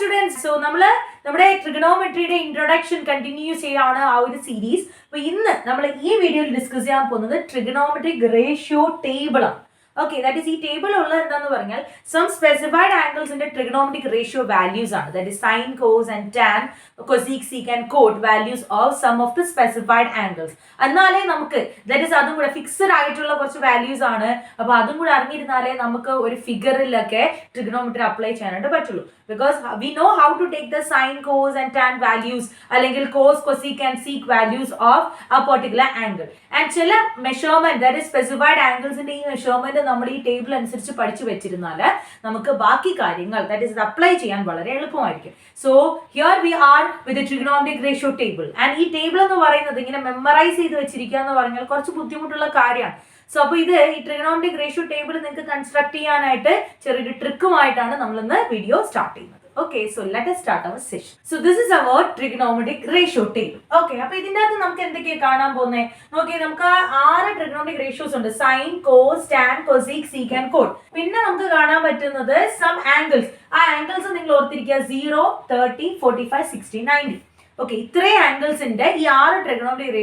students, so നമ്മുടെ ട്രിഗണോമെട്രിയുടെ introduction continue ചെയ്യാണ് ആ ഒരു സീരീസ്. അപ്പോൾ ഇന്ന് നമ്മൾ ഈ വീഡിയോയിൽ ഡിസ്കസ് ചെയ്യാൻ പോകുന്നത് ട്രിഗണോമെട്രിക് റേഷ്യോ ടേബിൾ ആണ്. ഓക്കെ, ദാറ്റ് ഈസ് ഈ ടേബിൾ ഉള്ളത് എന്താന്ന് പറഞ്ഞാൽ സം സ്പെസിഫൈഡ് ആംഗിൾസിന്റെ ട്രിഗണോമെട്രിക് റേഷ്യോ വാല്യൂസ് ആണ്. That is sine, cos and tan, cosec, sec and cot values of some of the specified angles. എന്നാലേ നമുക്ക് ദാറ്റ് ഈസ് അതും കൂടെ ഫിക്സഡ് ആയിട്ടുള്ള കുറച്ച് വാല്യൂസ് ആണ്. അപ്പോൾ അതും കൂടെ അറിഞ്ഞിരുന്നാലേ നമുക്ക് ഒരു ഫിഗറിലൊക്കെ ട്രിഗണോമെട്രി അപ്ലൈ ചെയ്യാനായിട്ട് പറ്റുള്ളൂ. Because we know how to take the sine, cos and tan values അല്ലെങ്കിൽ cos, cosec and sec values of a particular angle. And ചില measurement, that is specified angles ന്റെ ഈ measurement നമ്മൾ ഈ ടേബിൾ അനുസരിച്ച് പഠിച്ചു വെച്ചിരുന്നാൽ നമുക്ക് ബാക്കി കാര്യങ്ങൾ that is അപ്ലൈ ചെയ്യാൻ വളരെ എളുപ്പമായിരിക്കും. So here we are with the trigonometric ratio table. And ഈ ടേബിൾ എന്ന് പറയുന്നത് ഇങ്ങനെ മെമ്മറൈസ് ചെയ്ത് വെച്ചിരിക്കുക എന്ന് പറഞ്ഞാൽ കുറച്ച് ബുദ്ധിമുട്ടുള്ള കാര്യമാണ്. സോ അപ്പോൾ ഇത് ഈ ട്രിഗണോമെട്രിക് റേഷ്യോ ടേബിൾ നിങ്ങൾക്ക് കൺസ്ട്രക്ട് ചെയ്യാനായിട്ട് ചെറിയൊരു ട്രിക്കുമായിട്ടാണ് നമ്മൾ ഇന്ന് വീഡിയോ സ്റ്റാർട്ട് ചെയ്യുന്നത്. Okay, so let us start our session. So this is our trigonometric ratio table. Okay, അപ്പോൾ ഇതിന്റെ അകത്ത് നമുക്ക് എന്തൊക്കെയാണ് കാണാൻ പോകുന്നത് നോക്കിയേ. നമുക്ക് 6 ട്രിഗണോമെട്രിക് റേഷ്യോസ് ഉണ്ട്. Sine, cos, tan, cosec, sec and cot. പിന്നെ നമുക്ക് കാണാൻ പറ്റുന്നത് സം ആംഗിൾസ്. ആ ആംഗിൾസ് നിങ്ങൾ ഓർത്തിരിക്കുക 0, 30, 45, 60, 90. ഓക്കെ, ഇത്രയും ആംഗിൾസിന്റെ ഈ 6 ട്രിഗണോമെട്രിക്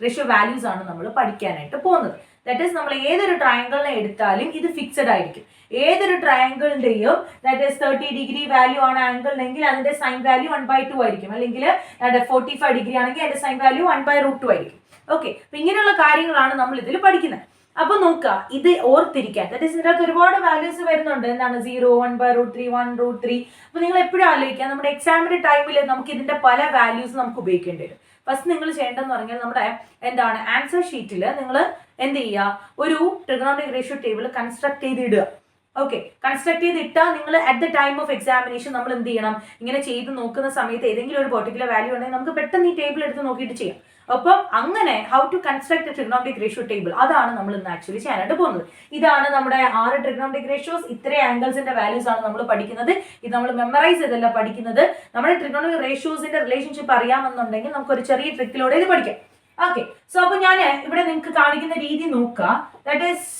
റേഷ്യോ വാല്യൂസ് ആണ് നമ്മൾ പഠിക്കാനായിട്ട് പോകുന്നത്. ദാറ്റ് ഈസ് നമ്മൾ ഏതൊരു ട്രയാങ്കിളിനെ എടുത്താലും ഇത് ഫിക്സഡ് ആയിരിക്കും. ഏതൊരു ട്രയാങ്കിളിന്റെയും ദാറ്റ് ഈസ് 30 ഡിഗ്രി വാല്യൂ ആണ് ആംഗിൾ എങ്കിൽ അതിന്റെ സൈൻ വാല്യൂ 1/2 ആയിരിക്കും. അല്ലെങ്കിൽ 45 ഡിഗ്രി ആണെങ്കിൽ അതിന്റെ സൈൻ വാല്യൂ 1/√2 ആയിരിക്കും. ഓക്കെ, അപ്പൊ ഇങ്ങനെയുള്ള കാര്യങ്ങളാണ് നമ്മൾ ഇതിൽ പഠിക്കുന്നത്. അപ്പൊ നോക്കുക, ഇത് ഓർത്തിരിക്കാൻ ദാറ്റ് ഈസ് ഇതിനകത്ത് ഒരുപാട് വാല്യൂസ് വരുന്നുണ്ട്. എന്താണ് 0, 1/√3, 1√3. അപ്പൊ നിങ്ങൾ എപ്പോഴും ആലോചിക്കുക, നമ്മുടെ എക്സാമിന്റെ ടൈമിൽ നമുക്ക് ഇതിന്റെ പല വാല്യൂസ് നമുക്ക് ഉപയോഗിക്കേണ്ടി വരും. ഫസ്റ്റ് നിങ്ങൾ ചെയ്യേണ്ടതെന്ന് പറഞ്ഞാൽ നമ്മുടെ എന്താണ് ആൻസർ ഷീറ്റിൽ നിങ്ങൾ എന്ത് ചെയ്യുക, ഒരു ട്രിഗണോമെട്രിക് റേഷ്യോ ടേബിൾ കൺസ്ട്രക്ട് ചെയ്ത് ഇടുക. ഓക്കെ, കൺസ്ട്രക്ട് ചെയ്ത് ഇട്ടാൽ നിങ്ങൾ at the time of examination നമ്മൾ എന്ത് ചെയ്യണം, ഇങ്ങനെ ചെയ്ത് നോക്കുന്ന സമയത്ത് ഏതെങ്കിലും ഒരു പെർട്ടിക്കുലർ വാല്യൂ ഉണ്ടെങ്കിൽ നമുക്ക് പെട്ടെന്ന് ഈ ടേബിൾ എടുത്ത് നോക്കിയിട്ട് ചെയ്യാം. അപ്പം അങ്ങനെ how to construct trigonometric ratio table, അതാണ് നമ്മൾ ഇന്ന് ആക്ച്വലി ചെയ്യാനായിട്ട് പോകുന്നത്. ഇതാണ് നമ്മുടെ 6 ട്രിഗണോമെട്രിക് റേഷ്യോസ്. ഇത്രയും ആംഗിൾസിന്റെ വാല്യൂസ് ആണ് നമ്മൾ പഠിക്കുന്നത്. ഇത് നമ്മൾ മെമ്മറൈസ് ചെയ്തല്ല പഠിക്കുന്നത്. നമ്മുടെ ട്രിഗണോമെട്രിക് റേഷ്യോസിന്റെ റിലേഷൻഷിപ്പ് അറിയാമെന്നുണ്ടെങ്കിൽ നമുക്ക് ഒരു ചെറിയ ട്രിക്കിലൂടെ ഇത് പഠിക്കാം. ഓക്കെ, സോ അപ്പൊ ഞാൻ ഇവിടെ നിങ്ങൾക്ക് കാണിക്കുന്ന രീതി നോക്കുക. ദാറ്റ് ഈസ്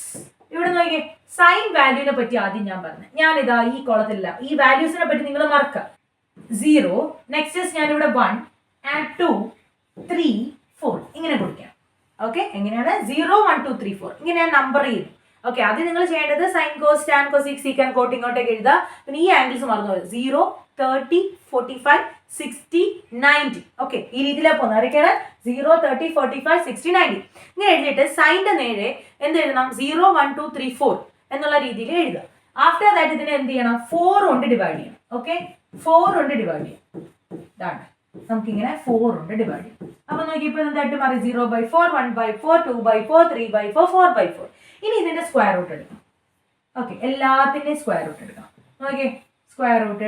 ഇവിടെ നോക്കിയേ, സൈൻ വാല്യൂവിനെ പറ്റി ആദ്യം ഞാൻ പറഞ്ഞു. ഞാനിതാ ഈ കോളത്തില്ല, ഈ വാല്യൂസിനെ പറ്റി നിങ്ങൾ മറക്കുക. 0, നെക്സ്റ്റ് ഞാൻ ഇവിടെ 1 and 2, 3, 4 ഇങ്ങനെ കൊടുക്കാം. ഓക്കെ, എങ്ങനെയാണ് 0, 1, 2, 3, 4 ഇങ്ങനെ ഞാൻ നമ്പർ ചെയ്തു. ഓക്കെ, അത് നിങ്ങൾ ചെയ്യേണ്ടത് sine, cos, tan, cosec, sec and cot ഇങ്ങോട്ടേക്ക് എഴുതുക. പിന്നെ ഈ ആംഗിൾസ് മറന്നു 0, 30, 45, 60, 90. ഓക്കെ, ഈ രീതിയിലാണ് പോകുന്നത്. ആരൊക്കെയാണ് 0, 30, 45, 60, 90 ഇങ്ങനെ എഴുതിയിട്ട് സൈൻ്റെ നേരെ എന്ത് എഴുതണം, 0, 1, 2, 3, 4 എന്നുള്ള രീതിയിൽ എഴുതുക. ആഫ്റ്റർ ദാറ്റ് ഇതിനെ എന്ത് ചെയ്യണം, 4 കൊണ്ട് ഡിവൈഡ് ചെയ്യണം. ഓക്കെ, 4 കൊണ്ട് ഡിവൈഡ് ചെയ്യണം. ഇതാണ് നമുക്കിങ്ങനെ 4 കൊണ്ട് ഡിവൈഡ് ചെയ്യും. അപ്പൊ നോക്കി ഇപ്പൊ എന്തായിട്ട് മാറി 0/4, 1/4, 2/4, 3/4, 4/4. ഇനി ഇതിന്റെ സ്ക്വയർ റൂട്ട് എടുക്കാം. ഓക്കെ, എല്ലാത്തിന്റെയും സ്ക്വയർ റൂട്ട് എടുക്കാം. നോക്കിയേ, സ്ക്വയർ റൂട്ട്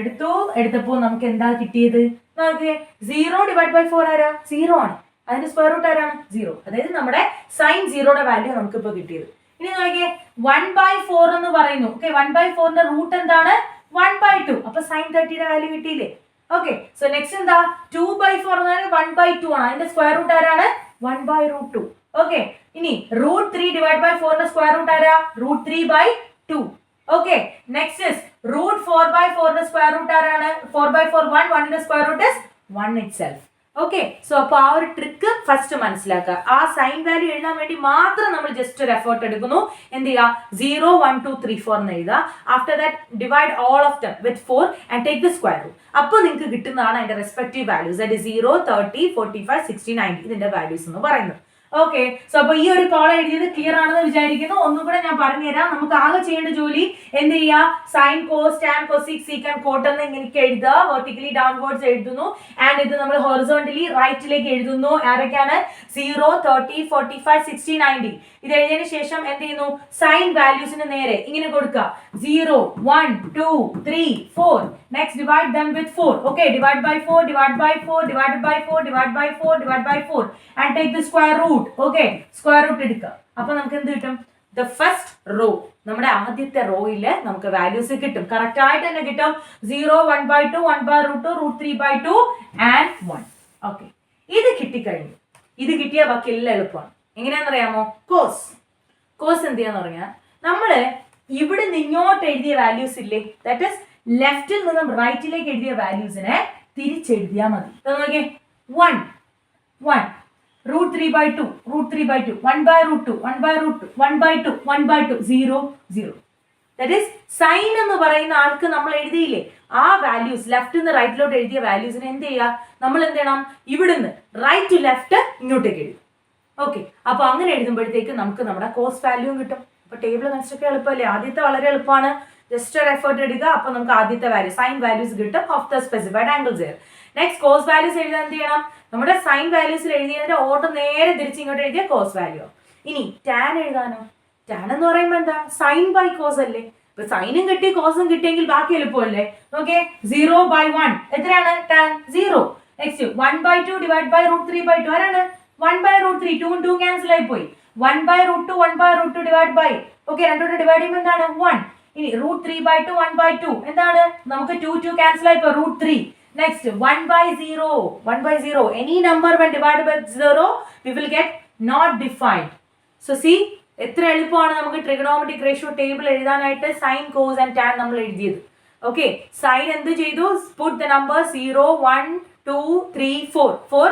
എടുത്തപ്പോൾ നമുക്ക് എന്താ കിട്ടിയത് നോക്കിയേ, 0/4 ആരാ, 0 ആണ്. അതിന്റെ സ്ക്വയർ റൂട്ട് ആരാണ്, 0. അതായത് നമ്മുടെ സൈൻ 0യുടെ വാല്യൂ നമുക്ക് ഇപ്പൊ കിട്ടിയത്. ഇനി നോക്കിയേ 1/4 എന്ന് പറയുന്നു. ഓക്കെ, 1/4ന്റെ റൂട്ട് എന്താണ്, 1/2. അപ്പൊ സൈൻ 30യുടെ വാല്യൂ കിട്ടിയില്ലേ. ഓക്കെ, സോ നെക്സ്റ്റ് എന്താ 2/4 എന്ന് പറഞ്ഞാൽ 1/2 ആണ്. അതിന്റെ സ്ക്വയർ റൂട്ട് ആരാണ്, 1/√2. ഓക്കെ, ഇനി √3/4ന്റെ സ്ക്വയർ റൂട്ട് ആരാ, √3/2. ഓക്കെ, നെക്സ്റ്റ് ഇസ് √4/4ന്റെ സ്ക്വയർ റൂട്ട് ആരാണ്, 4/4 1ന്റെ square root is 1 itself. Okay, so അപ്പോൾ ആ ഒരു ട്രിക്ക് ഫസ്റ്റ് മനസ്സിലാക്കുക. ആ സൈൻ വാല്യൂ എഴുതാൻ വേണ്ടി മാത്രം നമ്മൾ ജസ്റ്റ് ഒരു എഫേർട്ട് എടുക്കുന്നു. എന്ത് ചെയ്യുക, 0, 1, 2, 3, 4 എന്ന് എഴുതുക. After that divide all of them with 4 and take the square root. അപ്പോൾ നിങ്ങൾക്ക് കിട്ടുന്നതാണ് അതിന്റെ റെസ്പെക്റ്റീവ് വാല്യൂസ്. ദാറ്റ് 0, 30, 45, 60, 90 ഇതിന്റെ വാല്യൂസ് എന്ന് പറയുന്നത്. ഓക്കെ, സോ അപ്പൊ ഈ ഒരു കോളം എഴുതിയത് ക്ലിയർ ആണെന്ന് വിചാരിക്കുന്നു. ഒന്നും കൂടെ ഞാൻ പറഞ്ഞുതരാം. നമുക്ക് ആകെ ചെയ്യേണ്ട ജോലി എന്ത് ചെയ്യുക, sine, cos, tan, cosec, sec and cot എന്ന് ഇങ്ങനെ എഴുതുക. വെർട്ടിക്കലി ഡൗൺവേർഡ്സ് എഴുതുന്നു. ആൻഡ് ഇത് നമ്മൾ ഹൊറിസോണ്ടലി റൈറ്റിലേക്ക് എഴുതുന്നു. ആരൊക്കെയാണ് 0, 30, 45, 60, 90 ഇത് എഴുതിയതിനു ശേഷം എന്ത് ചെയ്യുന്നു, സൈൻ വാല്യൂസിന് നേരെ ഇങ്ങനെ കൊടുക്കുക. 0, 1, 2, 3, 4. Next divide them with 4. Okay, divide by 4, divide by 4, divided by 4, divide by 4, divide by 4 and take the square root. Okay, square root എടുക്കുക. അപ്പൊ നമുക്ക് എന്ത് കിട്ടും, ദ ഫസ്റ്റ് റോ, നമ്മുടെ ആദ്യത്തെ റോയില് നമുക്ക് വാല്യൂസ് കിട്ടും. കറക്റ്റ് ആയിട്ട് തന്നെ കിട്ടും. 0, 1/2, 1/√2, √3/2 and 1. ഓക്കെ, ഇത് കിട്ടിക്കഴിഞ്ഞു. ഇത് കിട്ടിയാൽ ബാക്കി എല്ലാം എളുപ്പമാണ്. എങ്ങനെയാണെന്നറിയാമോ, കോസ് എന്ത് ചെയ്യാന്ന് പറഞ്ഞാൽ നമ്മള് ഇവിടെ നിന്ന് ഇങ്ങോട്ട് എഴുതിയ വാല്യൂസ് ഇല്ലേ, ദാറ്റ് ഇസ് ലെഫ്റ്റിൽ നിന്നും റൈറ്റിലേക്ക് എഴുതിയ വാല്യൂസിനെ തിരിച്ചെഴുതിയാൽ മതി. നോക്കിയേ 1 1 √3/2 √3/2 1/√2 1/√2 1/2 1/2 0 0. ദാറ്റ് ഈസ് സൈൻ എന്ന് പറയുന്ന ആൾക്ക് നമ്മൾ എഴുതിയില്ലേ ആ വാല്യൂസ് ലെഫ്റ്റ് നിന്ന് റൈറ്റിലോട്ട് എഴുതിയ വാല്യൂസിനെ എന്ത് ചെയ്യുക, നമ്മൾ എന്ത് ചെയ്യണം, ഇവിടുന്ന് റൈറ്റ് ടു ലെഫ്റ്റ് ഇങ്ങോട്ടേക്ക് എഴുതും. ഓക്കെ, അപ്പൊ അങ്ങനെ എഴുതുമ്പോഴത്തേക്ക് നമുക്ക് നമ്മുടെ കോസ് വാല്യൂവും കിട്ടും. അപ്പൊ ടേബിൾ കൺസ്ട്രക്ട് എളുപ്പമല്ലേ? ആദ്യത്തെ വളരെ എളുപ്പമാണ്, ജസ്റ്റ് ഒരു എഫേർട്ട് എടുക്കുക. അപ്പൊ നമുക്ക് ആദ്യത്തെ വാല്യൂ സൈൻ വാല്യൂസ് കിട്ടും of the specified angles here. Next cos values എഴുതാൻ എന്ത് ചെയ്യണം, നമ്മുടെ സൈൻ വാല്യൂസിൽ എഴുതിയതിന്റെ ഓർഡർ നേരെ തിരിച്ച് ഇങ്ങോട്ട് എഴുതിയ കോസ് വാല്യൂ. ഇനി ടാൻ എഴുതാനോ, ടാൻ എന്ന് പറയുമ്പോൾ എന്താ, സൈൻ ബൈ കോസ് അല്ലേ? ഇപ്പൊ സൈനും കിട്ടി കോസും കിട്ടിയെങ്കിൽ ബാക്കി എളുപ്പമല്ലേ? ഓക്കെ, 0/1 എത്രയാണ്? ടാൻ 0. നെക്സ്റ്റ് 1/2 ഡിവൈഡ് ബൈ √3/2 ആരാണ്? 1/√3. 2 2 ക്യാൻസൽ ആയി പോയി. 1/√2 1/√2 ഡിവൈഡ് ബൈ, ഓക്കെ, രണ്ടോട്ട് ഡിവൈഡ് ചെയ്യുമ്പോൾ എന്താണ്? 1. ഇനി √3/2 1/2 എന്താണ്? നമുക്ക് 2 2 ക്യാൻസൽ ആയി പോയി, √3. Next 1/0 1/0. Any number when divided by 0 we will get not defined. So see, എത്ര എളുപ്പമാണ് നമുക്ക് ട്രിഗണോമെട്രിക് റേഷ്യോ ടേബിൾ എഴുതാനായിട്ട് സൈൻ കോസ് ആൻഡ് ടാൻ നമ്മൾ എഴുതിയത്. ഓക്കെ, സൈൻ എന്ത് ചെയ്തു, put the number 0 1 2 3 4 for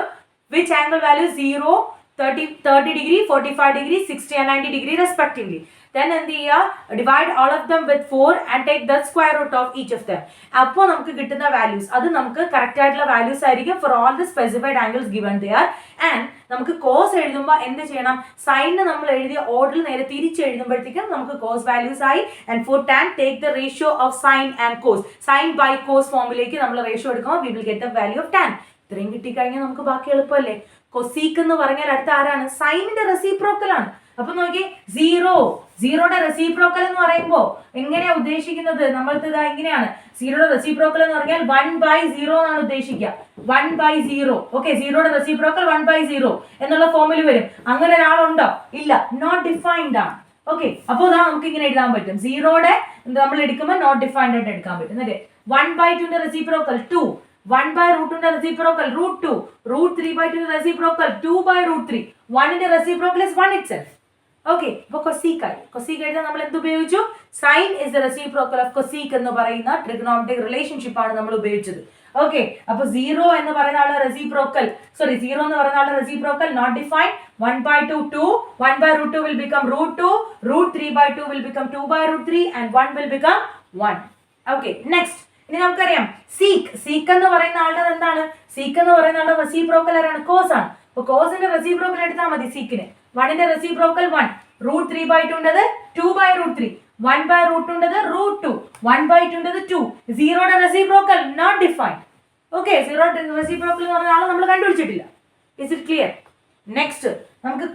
which angle value 0 30 degree 45 degree 60 and 90 degree respectively. Then എന്ത് ചെയ്യുക, divide all of them with 4 and take the square root of each of them. അപ്പോൾ നമുക്ക് കിട്ടുന്ന values അത് നമുക്ക് കറക്റ്റ് ആയിട്ടുള്ള വാല്യൂസ് ആയിരിക്കും for all the specified angles given there. And നമുക്ക് കോസ് എഴുതുമ്പോൾ എന്ത് ചെയ്യണം, സൈനിന് നമ്മൾ എഴുതിയ ഓർഡറിൽ നേരെ തിരിച്ച് എഴുതുമ്പോഴത്തേക്കും നമുക്ക് കോസ് വാല്യൂസ് ആയി. And for tan take the ratio of sine and cos, sine by cos ഫോമിലേക്ക് നമ്മൾ റേഷ്യോ എടുക്കുമ്പോൾ we will get the value of tan. ഇത്രയും കിട്ടിക്കഴിഞ്ഞാൽ നമുക്ക് ബാക്കി എളുപ്പമല്ലേ? കൊസീക്ക് എന്ന് പറഞ്ഞാൽ അടുത്ത ആരാണ്? സൈനിന്റെ റെസിപ്രോക്കൽ ആണ്. അപ്പൊ നോക്കി 0യുടെ റെസിപ്രോക്കൽ എന്ന് പറയുമ്പോ എങ്ങനെയാ ഉദ്ദേശിക്കുന്നത്, നമ്മൾക്ക് ഇതാ ഇങ്ങനെയാണ്. 0യുടെ റെസിപ്രോക്കൽ എന്ന് പറഞ്ഞാൽ 1/0 എന്നാണ് ഉദ്ദേശിക്കുക. 1/0. ഓക്കെ, 0യുടെ റെസിപ്രോക്കൽ 1/0 എന്നുള്ള ഫോമിൽ വരും. അങ്ങനെ ഒരാളുണ്ടോ? ഇല്ല, നോട്ട് ഡിഫൈൻഡ് ആണ്. ഓക്കെ, അപ്പോൾ ഇതാ നമുക്ക് ഇങ്ങനെ എഴുതാൻ പറ്റും. 0യുടെ നമ്മൾ എടുക്കുമ്പോൾ നോട്ട് ഡിഫൈൻഡ് ആയിട്ട് എടുക്കാൻ പറ്റും. അല്ലേ? 1/2ന്റെ റെസിപ്രോക്കൽ 2, 1/√2ന്റെ റെസിപ്രോക്കൽ √2, √3/2ന്റെ റെസിപ്രോക്കൽ 2/√3, 1ന്റെ റെസിപ്രോക്കൽ is 1 itself. ഓക്കെ, അപ്പൊ കൊസീക്കായി. കൊസീക്ക് എഴുതാൻ നമ്മൾ എന്ത് ഉപയോഗിച്ചു? Sine is the reciprocal of cosec എന്ന് പറയുന്ന ട്രിഗണോമെട്രിക് റിലേഷൻഷിപ്പ് ആണ് നമ്മൾ ഉപയോഗിച്ചത്. ഓക്കെ, അപ്പൊ 0 എന്ന് പറയുന്ന ആളുടെ റെസിപ്രോക്കൽ, 0 എന്ന് പറയുന്ന ആളുടെ reciprocal not defined. 1/2 2, 1/√2 will become √2, √3/2 will become 2/√3 and 1 will become 1. Okay, next ഇനി നമുക്കറിയാം സീക്ക് എന്ന് പറയുന്ന ആളുടെ എന്താണ്? സീക്ക് എന്ന് പറയുന്ന ആളുടെ റെസിപ്രോക്കൽ ആരാണ്? കോസ് ആണ്. അപ്പൊ കോസിന്റെ റെസിപ്രോക്കൽ എടുത്താൽ മതി സീക്കിന്. 1ന്റെ റെസിപ്രോക്കൽ 1, √3/2 ഉണ്ടത് 2/√3, 1/√2 ഉണ്ടത് √2, 1/2 ഉണ്ടത് 2. 0യുടെ റെസിപ്രോക്കൽ നോട്ട് ഡിഫൈൻഡ്. ഓക്കെ, 0യുടെ റെസിപ്രോക്കൽ എന്ന് പറഞ്ഞ ആളെ നമ്മൾ കണ്ടുപിടിച്ചിട്ടില്ല. Is it clear? നെക്സ്റ്റ് നമുക്ക്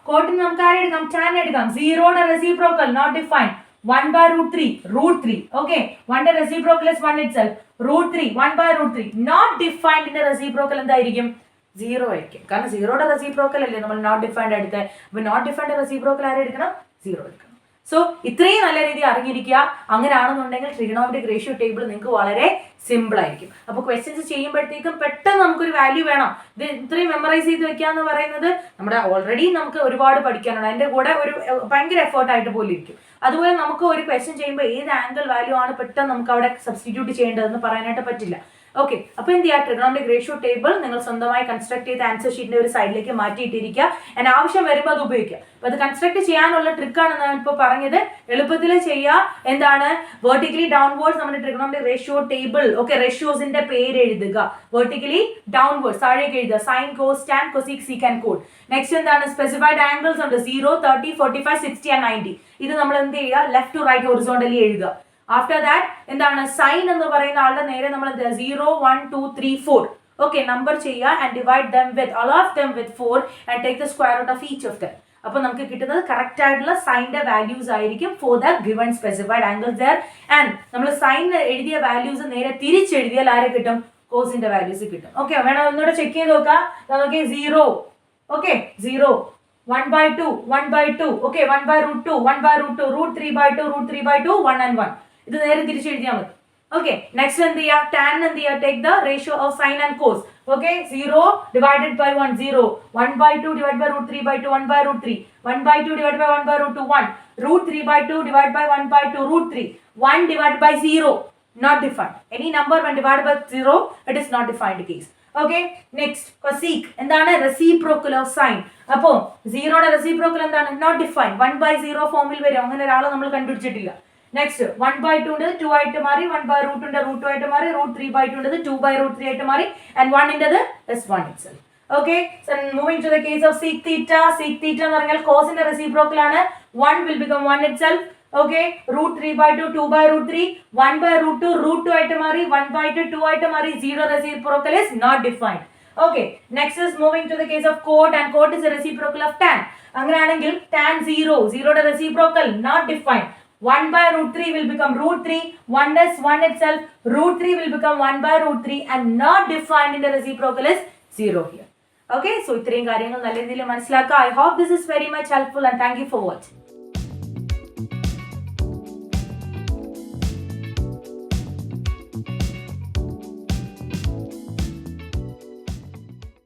കോഡിന് നമുക്ക് ആരെ എടുക്കാം? ടാൻ എടുക്കാം. 0യുടെ റെസിപ്രോക്കൽ നോട്ട് ഡിഫൈൻഡ്. 1/√3 √3. ഓക്കെ, 1ന്റെ reciprocal is 1 itself. √3 1/√3 not defined. ന്റെ റെസിപ്രോക്കൽ എന്തായിരിക്കും? 0 ആയിരിക്കും. കാരണം 0യുടെ റെസിപ്രോക്കൽ അല്ലേ നമ്മൾ നോട്ട് ഡിഫൈൻഡ് എടുത്തത്. അപ്പൊ നോട്ട് ഡിഫൈൻഡ് റെസിപ്രോക്കൽ ആരെ എടുക്കണം? 0 എടുക്കണം. സോ ഇത്രയും നല്ല രീതിയിൽ അറിഞ്ഞിരിക്കുക. അങ്ങനെയാണെന്നുണ്ടെങ്കിൽ ട്രിഗണോമെട്രിക് റേഷ്യോ ടേബിൾ നിങ്ങൾക്ക് വളരെ സിമ്പിൾ ആയിരിക്കും. അപ്പോൾ ക്വസ്റ്റ്യൻസ് ചെയ്യുമ്പോഴത്തേക്കും പെട്ടെന്ന് നമുക്കൊരു വാല്യൂ വേണം, ഇത് ഇത്രയും മെമ്മറൈസ് ചെയ്ത് വെക്കുക എന്ന് പറയുന്നത് നമ്മുടെ ഓൾറെഡി നമുക്ക് ഒരുപാട് പഠിക്കാനുണ്ട്. അതിൻ്റെ കൂടെ ഒരു ഭയങ്കര എഫേർട്ടായിട്ട് പോലും ഇരിക്കും. അതുപോലെ നമുക്ക് ഒരു ക്വസ്റ്റ്യൻ ചെയ്യുമ്പോൾ ഏത് ആംഗിൾ വാല്യൂ ആണ് പെട്ടെന്ന് നമുക്ക് അവിടെ സബ്സ്റ്റിറ്റ്യൂട്ട് ചെയ്യേണ്ടതെന്ന് പറയാനായിട്ട് പറ്റില്ല. ഓക്കെ, അപ്പോൾ എന്ത് ചെയ്യുക, ട്രിഗണോമെട്രിക് റേഷ്യോ ടേബിൾ നിങ്ങൾ സ്വന്തമായി കൺസ്ട്രക്ട് ചെയ്ത് ആൻസർ ഷീറ്റിന്റെ ഒരു സൈഡിലേക്ക് മാറ്റിയിട്ടിരിക്കുക. അതിന് ആവശ്യം വരുമ്പോൾ അത് ഉപയോഗിക്കുക. അപ്പോൾ അത് കൺസ്ട്രക്ട് ചെയ്യാനുള്ള ട്രിക്കാണ് ഞാൻ ഇപ്പോൾ പറഞ്ഞത്. എളുപ്പത്തിൽ ചെയ്യുക. എന്താണ്? വെർട്ടിക്കലി ഡൗൺവേർഡ്സ് നമ്മുടെ ട്രിഗണോമെട്രിക് റേഷ്യോ ടേബിൾ. ഓക്കെ, റേഷ്യോസിന്റെ പേര് എഴുതുക. വെർട്ടിക്കലി ഡൗൺവേർഡ്സ് താഴേക്ക് എഴുതുക. Sine cos tan cosec sec and cot. Next എന്താണ്? സ്പെസിഫൈഡ് ആംഗിൾസ് ഉണ്ട് 0 30 45 60 and 90. ഇത് നമ്മൾ എന്ത് ചെയ്യുക? ലെഫ്റ്റ് ടു റൈറ്റ് ഹൊറിസോണ്ടലി എഴുതുക. ആഫ്റ്റർ ദാറ്റ് എന്താണ്? സൈൻ എന്ന് പറയുന്ന ആളുടെ നേരെ നമ്മൾ 0 1 2 3 4 ഓക്കെ നമ്പർ ചെയ്യുക. And divide dum with all of them with 4 and take the square root of each of them. അപ്പോൾ നമുക്ക് കിട്ടുന്നത് കറക്റ്റ് ആയിട്ടുള്ള സൈനിന്റെ വാല്യൂസ് ആയിരിക്കും for the given specified angles there. And നമ്മൾ സൈൻ എഴുതിയ വാല്യൂസ് നേരെ തിരിച്ചെഴുതിയാൽ ആരെ കിട്ടും? കോസിന്റെ വാല്യൂസ് കിട്ടും. ഓക്കെ, വേണം ഒന്നുകൂടെ ചെക്ക് ചെയ്ത് നോക്കാം. നമുക്ക് 0 ഓക്കെ 0 1/2 1/2 ഓക്കെ 1/√2 1/√2 √3/2 √3/2 1 and 1. ഇത് നേരെ തിരിച്ചെഴുതിയാൽ മതി. ഓക്കെ, നെക്സ്റ്റ് എന്ത് ചെയ്യുക? ടാൻ എന്ത് ചെയ്യുക? Take the ratio of sine and cos. Okay, 0 divided by 1 0, 1/2 divided by √3/2 1/√3, 1/2 divided by 1/√2 1, √3/2 divided by 1/2 √3, 1 divided by 0. not defined. Any number when divided by 0, it is not defined case. Okay, next cosec എന്താണ് reciprocal of sine. അപ്പോൾ 0 യുടെ reciprocal എന്താണ് not defined. 1/0 ഫോമിൽ വരും. അങ്ങനെ ഒരാളെ നമ്മൾ കണ്ടുപിടിച്ചിട്ടില്ല. Next 1/2 ഉണ്ട് 2 ആയിട്ട് മാറി, 1/√2 ഉണ്ട് √2 ആയിട്ട് മാറി, √3/2 ഉണ്ട് 2/√3 ആയിട്ട് മാറി, and 1 ഇൻറ്റത് is 1 itself. Okay, so moving to the case of sec theta. Sec theta എന്ന് പറഞ്ഞാൽ cos ന്റെ reciprocal ആണ്. 1 will become 1 itself. Okay, √3/2, 2/√3, 1/√2, √2 ആയിട്ട് മാറി, 1/2, 2 ആയിട്ട് മാറി, 0 reciprocal is not defined. Okay, next is moving to the case of cot, and cot is a reciprocal of tan. അങ്ങനെയാണെങ്കിൽ tan 0, 0 യുടെ reciprocal not defined. 1/√3 will become √3, 1 is 1 itself, √3 will become 1/√3 and not defined in the reciprocal is 0 here. Okay, so ഇത്രയും കാര്യങ്ങൾ നല്ല രീതിയിൽ മനസ്സിലാക്കുക. I hope this is very much helpful and thank you for watching.